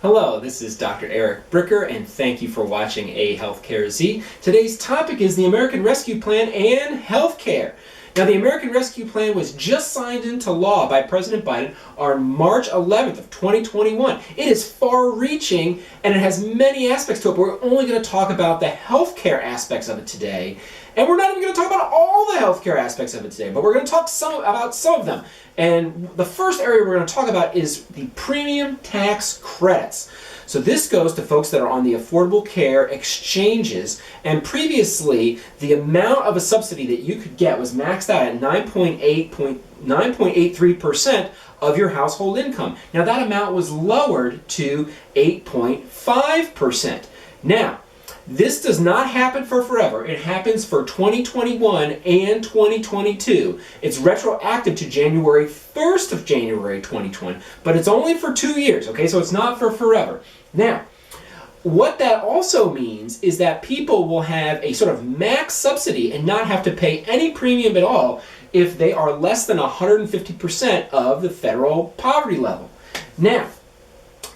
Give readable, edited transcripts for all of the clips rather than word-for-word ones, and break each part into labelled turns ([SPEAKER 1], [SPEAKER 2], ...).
[SPEAKER 1] Hello, this is Dr. Eric Bricker, and thank you for watching A Healthcare Z. Today's topic is the American Rescue Plan and healthcare. Now, the American Rescue Plan was just signed into law by President Biden on March 11th of 2021. It is far-reaching, and it has many aspects to it, but we're only going to talk about the healthcare aspects of it today. And we're not even going to talk about all the healthcare aspects of it today, but we're going to talk about some of them. And the first area we're going to talk about is the premium tax credits. So this goes to folks that are on the Affordable Care exchanges, and previously the amount of a subsidy that you could get was maxed out at 9.83% of your household income. Now that amount was lowered to 8.5%. Now, this does not happen for forever. It happens for 2021 and 2022. It's retroactive to January 1st of January 2020, but it's only for 2 years, okay? So it's not for forever. Now, what that also means is that people will have a sort of max subsidy and not have to pay any premium at all if they are less than 150% of the federal poverty level. Now,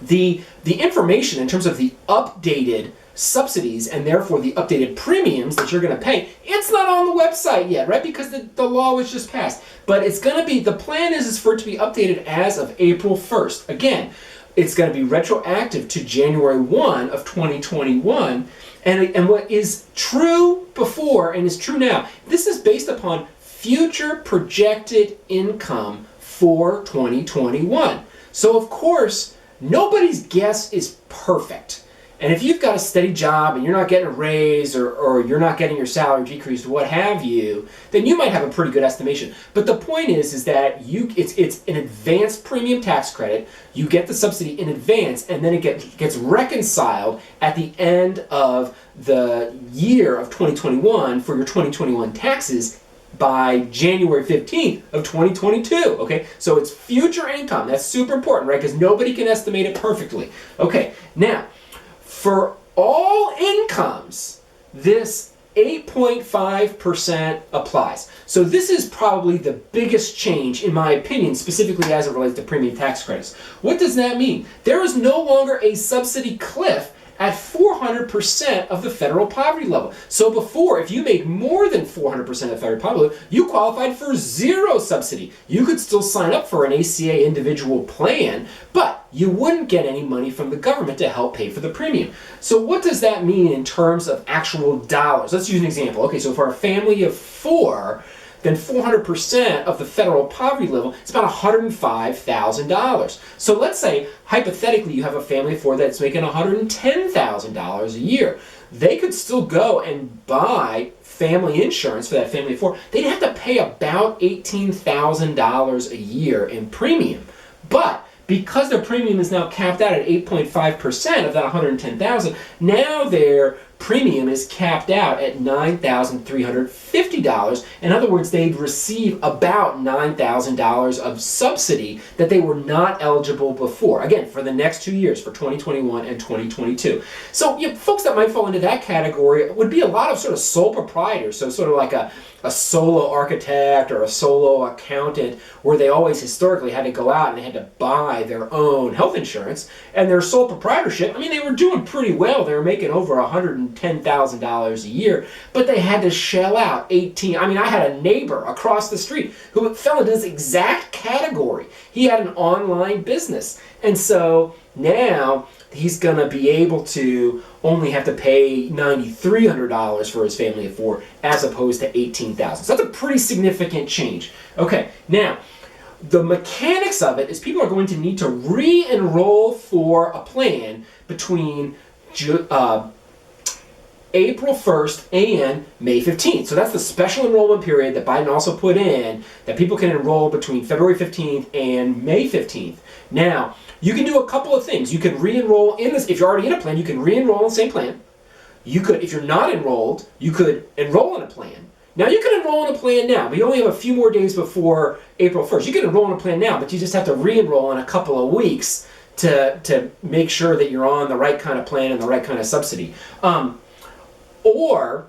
[SPEAKER 1] the information in terms of the updated subsidies and therefore the updated premiums that you're going to pay, it's not on the website yet, right? Because the law was just passed. But it's going to be, the plan is for it to be updated as of April 1st. Again, it's going to be retroactive to January 1 of 2021. And what is true before and is true now, this is based upon future projected income for 2021. So of course, nobody's guess is perfect. And if you've got a steady job and you're not getting a raise or you're not getting your salary decreased, what have you, then you might have a pretty good estimation. But the point is that it's an advanced premium tax credit. You get the subsidy in advance, and then it gets reconciled at the end of the year of 2021 for your 2021 taxes by January 15th of 2022, okay? So it's future income. That's super important, right? Because nobody can estimate it perfectly. Okay, now, for all incomes, this 8.5% applies. So this is probably the biggest change, in my opinion, specifically as it relates to premium tax credits. What does that mean? There is no longer a subsidy cliff at 400% of the federal poverty level. So before, if you made more than 400% of the federal poverty level, you qualified for zero subsidy. You could still sign up for an ACA individual plan, but you wouldn't get any money from the government to help pay for the premium. So what does that mean in terms of actual dollars? Let's use an example. Okay, so for a family of four, then 400% of the federal poverty level is about $105,000. So let's say, hypothetically, you have a family of four that's making $110,000 a year. They could still go and buy family insurance for that family of four. They'd have to pay about $18,000 a year in premium. But because their premium is now capped out at 8.5% of that $110,000, now their premium is capped out at $9,350. In other words, they'd receive about $9,000 of subsidy that they were not eligible before. Again, for the next 2 years, for 2021 and 2022. So folks that might fall into that category would be a lot of sort of sole proprietors, so sort of like a solo architect or a solo accountant, where they always historically had to go out and they had to buy their own health insurance. And their sole proprietorship, I mean, they were doing pretty well. They were making over $110,000 a year, but they had to shell out I had a neighbor across the street who fell into this exact category. He had an online business. And so now he's going to be able to only have to pay $9,300 for his family of four as opposed to $18,000. So that's a pretty significant change. Okay, now, the mechanics of it is people are going to need to re-enroll for a plan between April 1st and May 15th. So that's the special enrollment period that Biden also put in, that people can enroll between February 15th and May 15th. Now, you can do a couple of things. You can re-enroll in this. If you're already in a plan, you can re-enroll in the same plan. You could, if you're not enrolled, you could enroll in a plan. Now, you can enroll in a plan now, but you only have a few more days before April 1st. You can enroll in a plan now, but you just have to re-enroll in a couple of weeks to make sure that you're on the right kind of plan and the right kind of subsidy. Or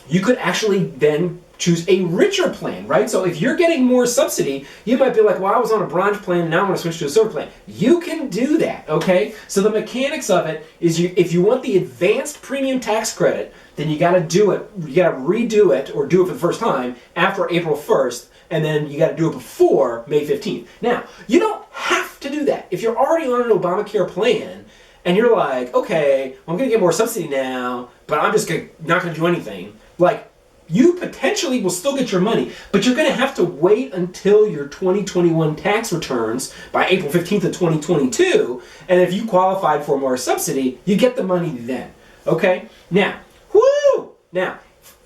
[SPEAKER 1] you could actually then choose a richer plan, right? So if you're getting more subsidy, you might be like, well, I was on a bronze plan and now I want to switch to a silver plan. You can do that, okay? So the mechanics of it is if you want the advanced premium tax credit, then you got to do it, you got to redo it or do it for the first time after April 1st, and then you got to do it before May 15th. Now, you don't have to do that. If you're already on an Obamacare plan and you're like, okay, well, I'm going to get more subsidy now, but I'm just not going to do anything, like, you potentially will still get your money, but you're going to have to wait until your 2021 tax returns by April 15th of 2022, and if you qualified for more subsidy, you get the money then, okay? Now,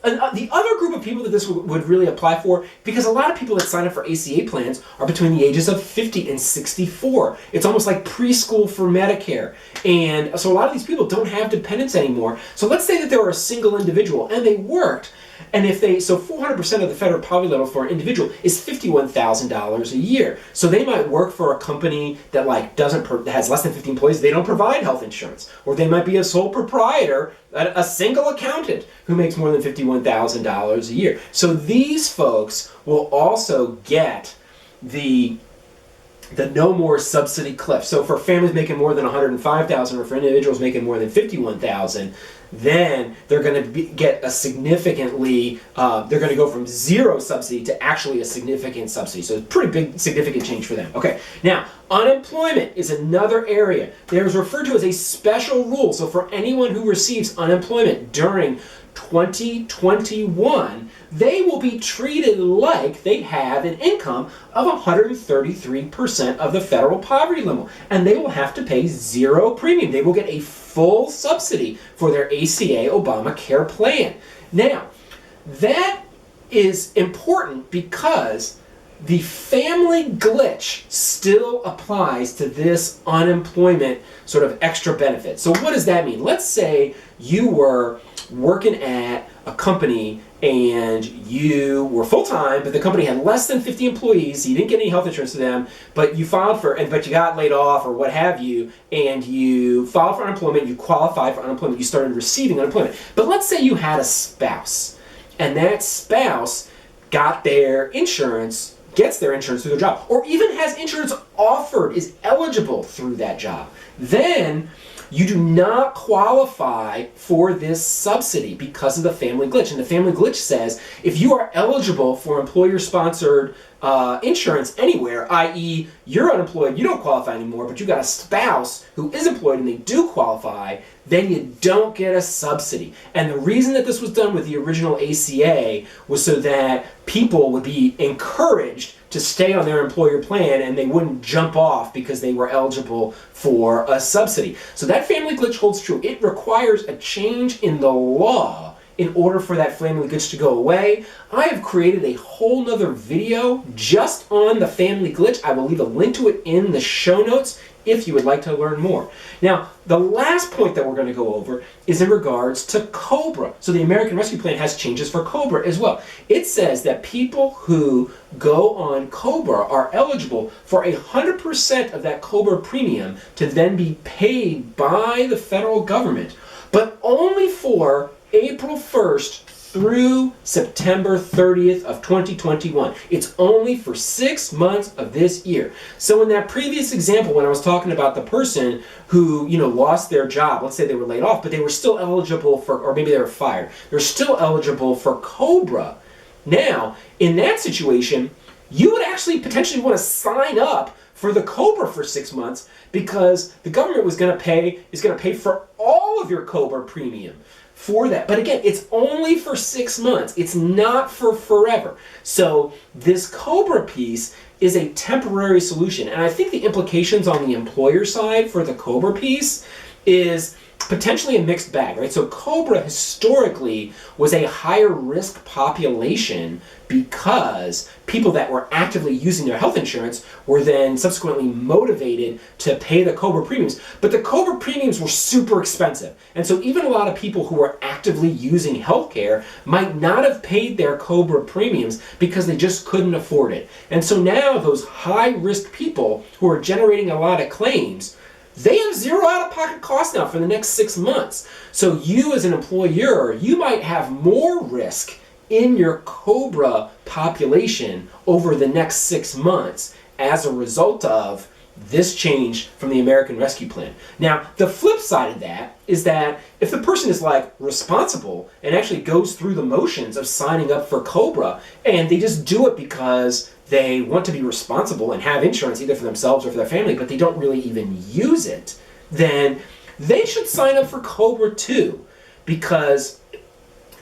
[SPEAKER 1] the other group of people that this would really apply for, because a lot of people that sign up for ACA plans are between the ages of 50 and 64. It's almost like preschool for Medicare. And so a lot of these people don't have dependents anymore. So let's say that they were a single individual and they worked. And so 400% of the federal poverty level for an individual is $51,000 a year. So they might work for a company that that has less than 50 employees. They don't provide health insurance. Or they might be a sole proprietor, a single accountant who makes more than $51,000 a year. So these folks will also get the no more subsidy cliff. So for families making more than $105,000 or for individuals making more than $51,000, then they're going to get a significantly, they're going to go from zero subsidy to actually a significant subsidy. So it's a pretty big, significant change for them. Okay, now unemployment is another area. There's referred to as a special rule. So for anyone who receives unemployment during 2021, they will be treated like they have an income of 133% of the federal poverty level, and they will have to pay zero premium. They will get a full subsidy for their ACA Obamacare plan. Now, that is important because the family glitch still applies to this unemployment sort of extra benefit. So what does that mean? Let's say you were working at a company and you were full-time, but the company had less than 50 employees, so you didn't get any health insurance to them, but you filed but you got laid off or what have you, and you filed for unemployment, you qualified for unemployment, you started receiving unemployment. But let's say you had a spouse, and that spouse gets their insurance through their job, or even has insurance offered, is eligible through that job. Then you do not qualify for this subsidy because of the family glitch. And the family glitch says if you are eligible for employer-sponsored insurance anywhere, i.e. you're unemployed, you don't qualify anymore, but you got a spouse who is employed and they do qualify, then you don't get a subsidy. And the reason that this was done with the original ACA was so that people would be encouraged to stay on their employer plan and they wouldn't jump off because they were eligible for a subsidy. So that family glitch holds true. It requires a change in the law in order for that family glitch to go away. I have created a whole nother video just on the family glitch. I will leave a link to it in the show notes if you would like to learn more. Now, the last point that we're going to go over is in regards to Cobra. So the American Rescue Plan has changes for Cobra as well. It says that people who go on Cobra are eligible for 100% of that Cobra premium to then be paid by the federal government, but only for April 1st through September 30th of 2021. It's only for 6 months of this year. So in that previous example, when I was talking about the person who, lost their job, let's say they were laid off, but they were still eligible for, or maybe they were fired, they're still eligible for Cobra. Now, in that situation, you would actually potentially want to sign up for the Cobra for 6 months because the government is going to pay for all of your Cobra premium for that. But again, it's only for 6 months. It's not for forever. So this Cobra piece is a temporary solution. And I think the implications on the employer side for the Cobra piece is potentially a mixed bag, right? So Cobra historically was a higher risk population because people that were actively using their health insurance were then subsequently motivated to pay the Cobra premiums. But the Cobra premiums were super expensive. And so even a lot of people who were actively using healthcare might not have paid their Cobra premiums because they just couldn't afford it. And so now those high risk people who are generating a lot of claims, they have zero out-of-pocket costs now for the next 6 months. So you as an employer, you might have more risk in your Cobra population over the next 6 months as a result of this change from the American Rescue Plan. Now, the flip side of that is that if the person is like responsible and actually goes through the motions of signing up for Cobra, and they just do it because they want to be responsible and have insurance either for themselves or for their family, but they don't really even use it, then they should sign up for Cobra too, because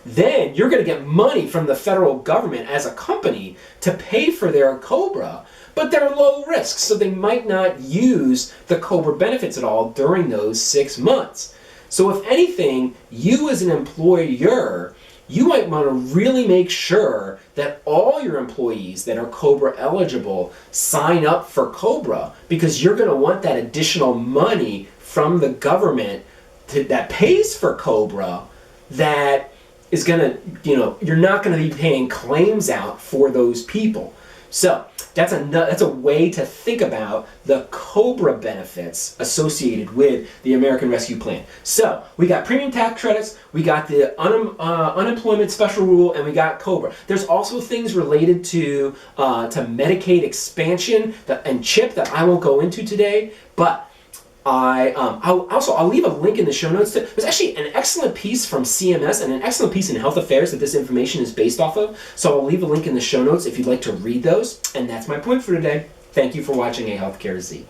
[SPEAKER 1] then you're going to get money from the federal government as a company to pay for their Cobra, but they're low risk, so they might not use the Cobra benefits at all during those 6 months. So if anything, you as an employer, you might want to really make sure that all your employees that are Cobra eligible sign up for Cobra, because you're going to want that additional money from the government that pays for Cobra, that is going to, you're not going to be paying claims out for those people. So that's a way to think about the Cobra benefits associated with the American Rescue Plan. So we got premium tax credits, we got the unemployment special rule, and we got Cobra. There's also things related to Medicaid expansion and CHIP that I won't go into today, but I'll leave a link in the show notes. There's actually an excellent piece from CMS and an excellent piece in Health Affairs that this information is based off of. So I'll leave a link in the show notes if you'd like to read those. And that's my point for today. Thank you for watching A Healthcare Z.